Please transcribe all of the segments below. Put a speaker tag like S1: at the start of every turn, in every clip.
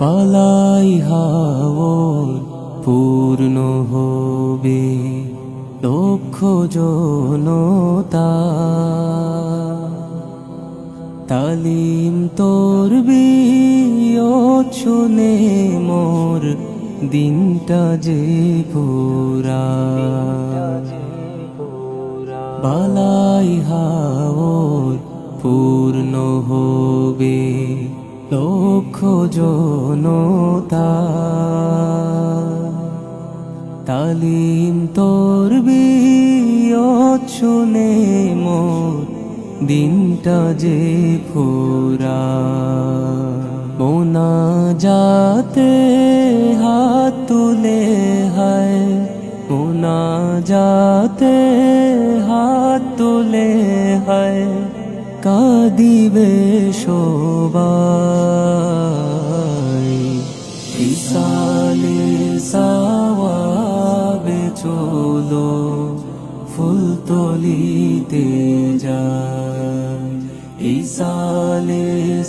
S1: বালাই হাওর পূর্ণ হবে লক্ষ জনতা, তালিম তোর শুনে মোর দিনটা যে পুরা। বালাই হাওর পূর্ণ হবে লক্ষ জনতা, তালিম তোর শুনে মোর দিনটা যে পুরা। মোনাজাতে হাত তুলে হায়, মোনাজাতে হাত তুলে হায়, কাঁদিবে সবাই। ইসালে সাওয়াবে চলো ফুল তলিতে যায়, ইসালে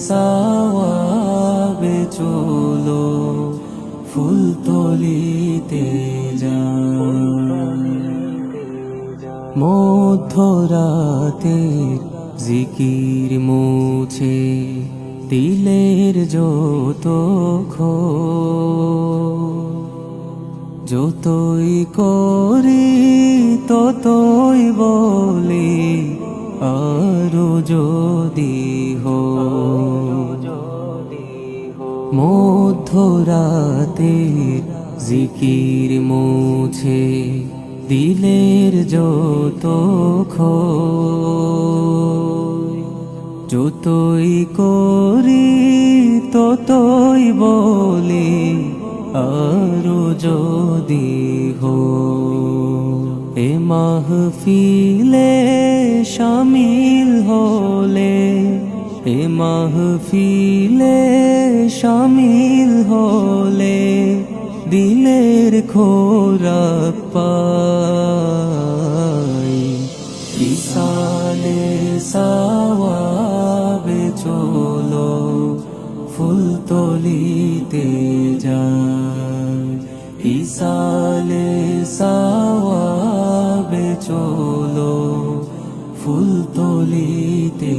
S1: সাওয়াবে চলো ফুল তলিতে যায়। মধ্যরাতে জিকির মুছে দিলের যত যতই করি ততই বলি আরো যদি হো। মধ্যরাতে জিকির মুছে দিলের যত যতই করি ততই বলি আরো যদি হো। এ মাহফিলে শামিল হলে, এ মাহফিলে শামিল হলে দিলের খোরাক পাই। ইসালে সাওয়াবে চলো ফুল তলিতে যায়, ইসালে সাওয়াবে চলো ফুল তলিতে